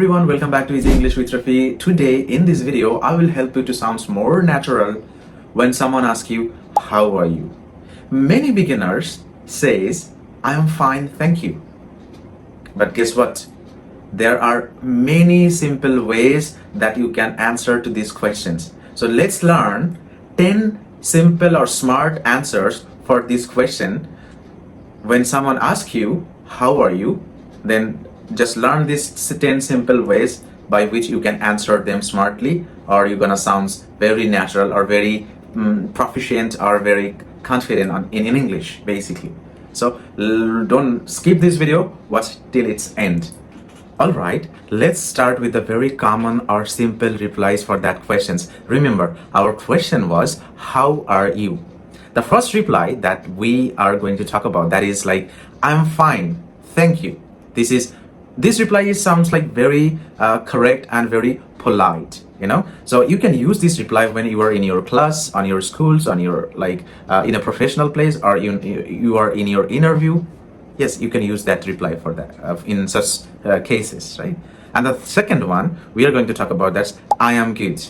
everyone, welcome back to Easy English with Rafi. Today in this video, I will help you to sound more natural when someone asks you, how are you? Many beginners says, I am fine, thank you. But guess what? There are many simple ways that you can answer to these questions. So let's learn 10 simple or smart answers for this question. When someone asks you, how are you? Then just learn these 10 simple ways by which you can answer them smartly, or you're gonna sound very natural or very proficient or very confident in English, basically. So don't skip this video, watch till its end. Alright, let's start with the very common or simple replies for that questions. Remember, our question was, how are you? The first reply that we are going to talk about, that is like, I'm fine, thank you. This reply sounds like very correct and very polite, you know. So you can use this reply when you are in your class, on your schools, on your in a professional place, or you are in your interview. Yes, you can use that reply for that in such cases, right? And the second one we are going to talk about, that's I am good.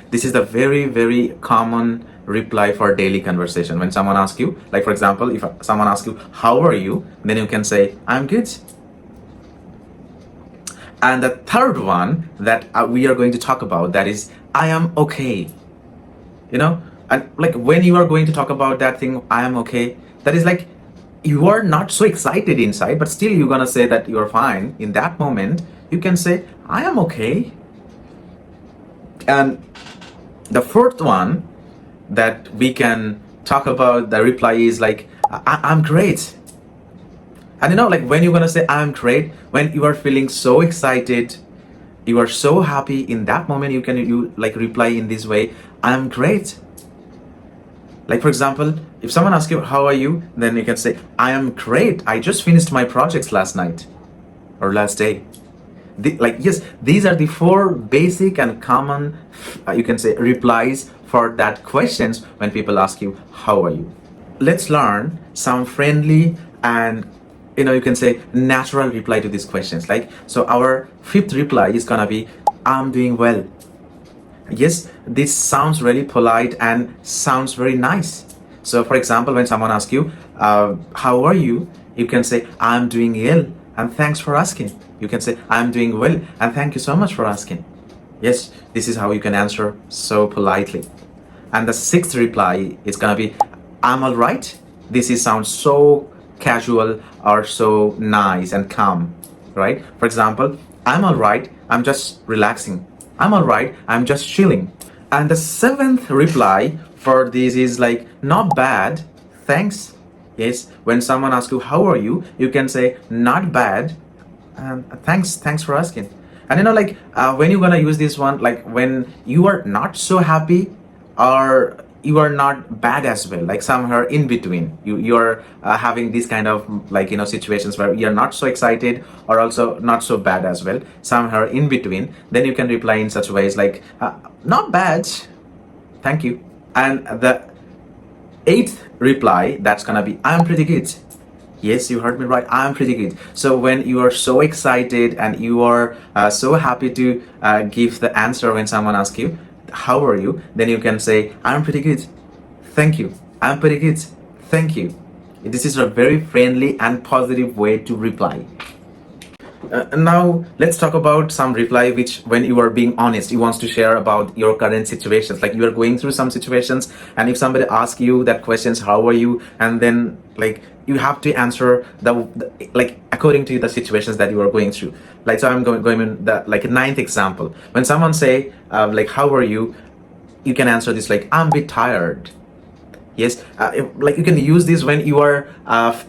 This is the very common reply for daily conversation. When someone asks you, like for example, if someone asks you, how are you? Then you can say, I'm good. And the third one that we are going to talk about, that is, I am okay. You know, and like when you are going to talk about that thing, I am okay, that is like, you are not so excited inside, but still you're gonna say that you're fine. In that moment, you can say, I am okay. And the fourth one that we can talk about, the reply is like, I'm great. And you know, like when you're gonna say I'm great, when you are feeling so excited, you are so happy, in that moment you like reply in this way, I'm great. Like for example, if someone asks you, how are you? Then you can say, I am great. I just finished my projects last night or last day. Yes, these are the four basic and common, you can say, replies for that questions when people ask you, how are you? Let's learn some friendly and you can say natural reply to these questions. Like, so our fifth reply is gonna be, I'm doing well. Yes, this sounds really polite and sounds very nice. So for example, when someone asks you, how are you? You can say, I'm doing well and thanks for asking. You can say, I'm doing well and thank you so much for asking. Yes, this is how you can answer so politely. And the sixth reply is gonna be, I'm all right. Sounds so casual or so nice and calm, right? For example, I'm all right, I'm just relaxing. I'm all right, I'm just chilling. And the seventh reply for this is like, not bad, thanks. Yes, when someone asks you, how are you? You can say, not bad, and thanks for asking. And you know, like when you're gonna use this one, like when you are not so happy or you are not bad as well, like somewhere in between, you're having these kind of situations where you're not so excited or also not so bad as well, somewhere in between, then you can reply in such ways like, not bad, thank you. And the eighth reply, that's gonna be, I'm pretty good. Yes, you heard me right, I'm pretty good. So when you are so excited and you are so happy to give the answer when someone asks you, how are you? Then you can say, I'm pretty good, thank you. I'm pretty good, thank you. This is a very friendly and positive way to reply. Now let's talk about some reply which, when you are being honest, you want to share about your current situations, like you are going through some situations, and if somebody asks you that questions, how are you, and then like you have to answer the according to the situations that you are going through. Like, so I'm going in the ninth example. When someone say how are you, you can answer this like, I'm a bit tired. Yes, you can use this when you are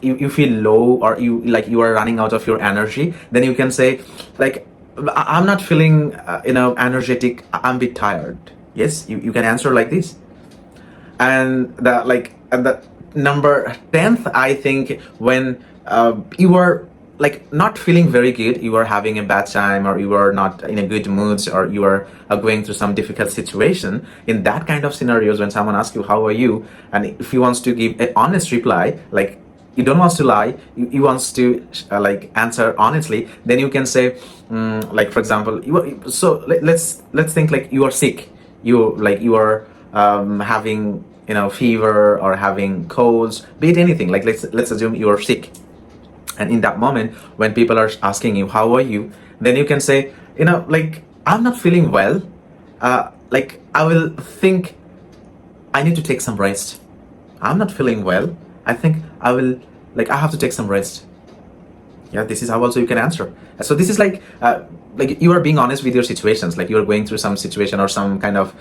you feel low, or you are running out of your energy. Then you can say like, I'm not feeling energetic, I'm a bit tired. Yes, you can answer like this. And the number 10th, I think, when you are not feeling very good, you are having a bad time, or you are not in a good mood, or you are going through some difficult situation. In that kind of scenarios, when someone asks you, how are you? And if he wants to give an honest reply, like, you don't want to lie, you want to like answer honestly, then you can say, like for example, let's think like you are sick, you are having fever or having colds, be it anything. Like let's assume you are sick, and in that moment when people are asking you how are you, then you can say, like I'm not feeling well, like I will think I need to take some rest. I'm not feeling well. I think I have to take some rest. Yeah, this is how also you can answer. So this is like you are being honest with your situations, like you are going through some situation or some kind of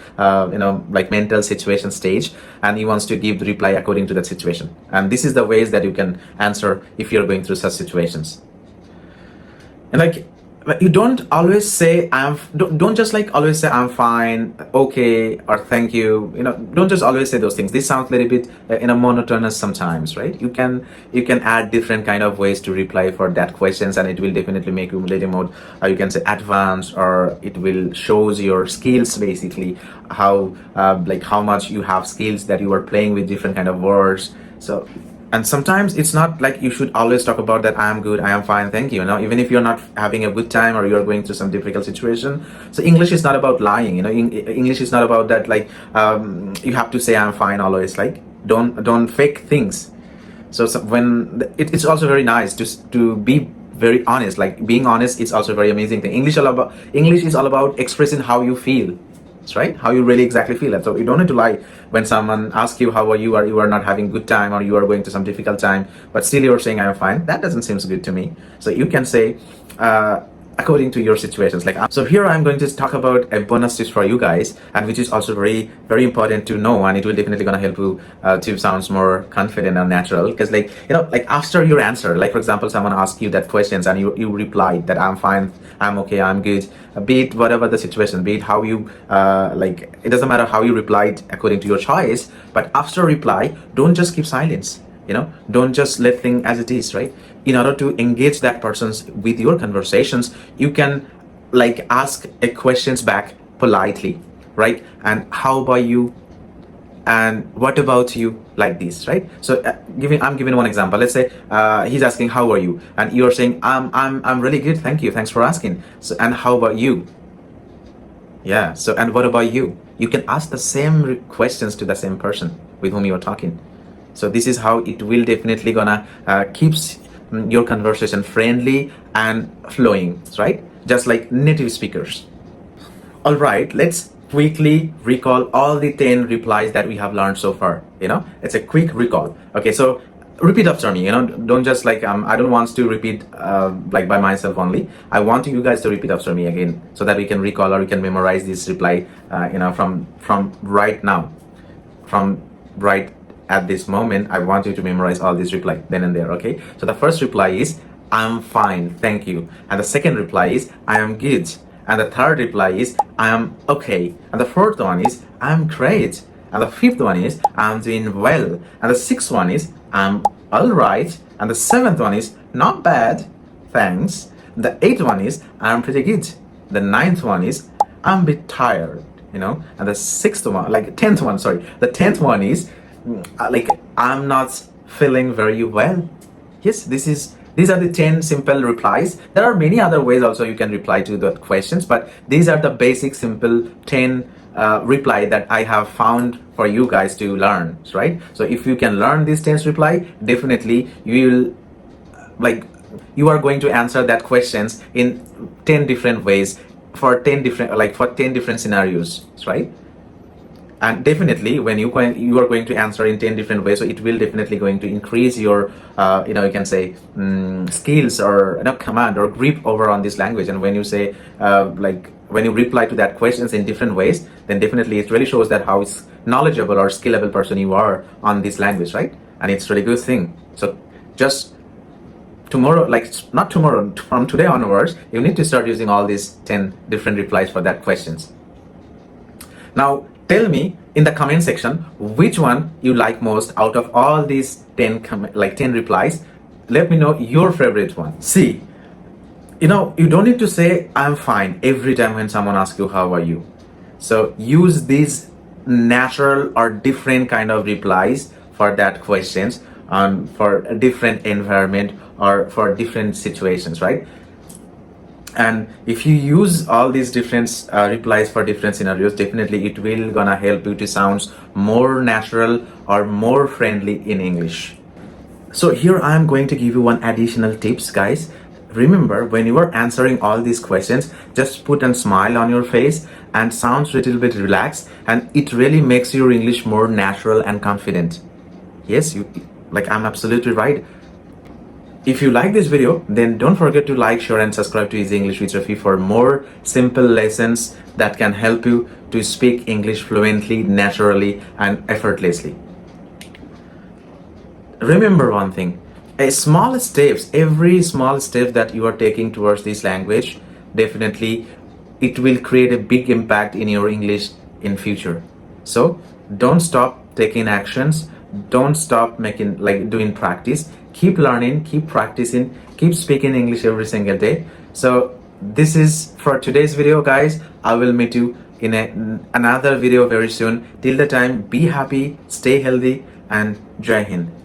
like mental situation stage, and you wants to give the reply according to that situation. And this is the ways that you can answer if you're going through such situations. And like you don't always say don't just like always say I'm fine, okay, or thank you. Don't just always say those things. This sounds a little bit monotonous sometimes, right? You can add different kind of ways to reply for that questions, and it will definitely make you a little more you can say advanced, or it will shows your skills, basically how like how much you have skills that you are playing with different kind of words. So, and sometimes it's not like you should always talk about that I am good, I am fine, thank you. Even if you're not having a good time or you're going through some difficult situation. So English is not about lying. English is not about that, like you have to say I'm fine always. Like don't fake things. So when it's also very nice to be very honest. Like being honest is also a very amazing thing. English is all about expressing how you feel. That's right, how you really exactly feel it. So you don't need to lie when someone asks you how are you, or you are not having good time, or you are going to some difficult time, but still you're saying I'm fine. That doesn't seem good to me. So you can say according to your situations. So here I'm going to talk about a bonus tips for you guys, and which is also very very important to know, and it will definitely gonna help you to sound more confident and natural. Because like after your answer, like for example someone asks you that questions and you replied that I'm fine, I'm okay, I'm good, be it whatever the situation, be it how you like it doesn't matter how you replied according to your choice, but after reply don't just keep silence. Don't just let things as it is, right? In order to engage that person's with your conversations, you can like ask a questions back politely, right? And how about you, and what about you, like this, right? So I'm giving one example. Let's say he's asking how are you, and you're saying I'm really good, thank you, thanks for asking. So, and how about you? Yeah, so and what about you? You can ask the same questions to the same person with whom you're talking. So this is how it will definitely gonna keeps your conversation friendly and flowing, right? Just like native speakers. All right, let's quickly recall all the 10 replies that we have learned so far. It's a quick recall. Okay, so repeat after me. Don't just like I don't want to repeat like by myself only. I want you guys to repeat after me again, so that we can recall or we can memorize this reply from right now, from right at this moment. I want you to memorize all these reply then and there. Okay, so the first reply is I'm fine, thank you. And the second reply is I am good. And the third reply is I am okay. And the fourth one is I'm great. And the fifth one is I'm doing well. And the sixth one is I'm alright. And the seventh one is not bad, thanks. The eighth one is I'm pretty good. The ninth one is I'm a bit tired, And the sixth one, like 10th one, sorry. The 10th one is like I'm not feeling very well. Yes, these are the 10 simple replies. There are many other ways also you can reply to the questions, but these are the basic simple 10 reply that I have found for you guys to learn, right? So if you can learn these 10 reply, definitely you are going to answer that questions in 10 different ways for 10 different scenarios, right? And definitely when you are going to answer in 10 different ways, so it will definitely going to increase your you can say skills or command or grip over on this language. And when you say when you reply to that questions in different ways, then definitely it really shows that how knowledgeable or skillable person you are on this language, right? And it's really good thing. So just tomorrow, not tomorrow, from today onwards, you need to start using all these 10 different replies for that questions. Now tell me in the comment section which one you like most out of all these 10 replies. Let me know your favorite one. See, you don't need to say I'm fine every time when someone asks you how are you. So use these natural or different kind of replies for that questions. for a different environment or for different situations, right? And if you use all these different replies for different scenarios, definitely it will gonna help you to sound more natural or more friendly in English. So here I am going to give you one additional tips, guys. Remember, when you are answering all these questions, just put a smile on your face and sounds a little bit relaxed, and it really makes your English more natural and confident. Yes, you, like, I'm absolutely right. If you like this video, then don't forget to like, share and subscribe to Easy English with Rafi for more simple lessons that can help you to speak English fluently, naturally and effortlessly. Remember one thing, every small step that you are taking towards this language, definitely it will create a big impact in your English in future. So don't stop taking actions, don't stop making, like, doing practice. Keep learning, keep practicing, keep speaking English every single day. So this is for today's video, guys. I will meet you in another video very soon. Till the time, be happy, stay healthy and Jai Hind.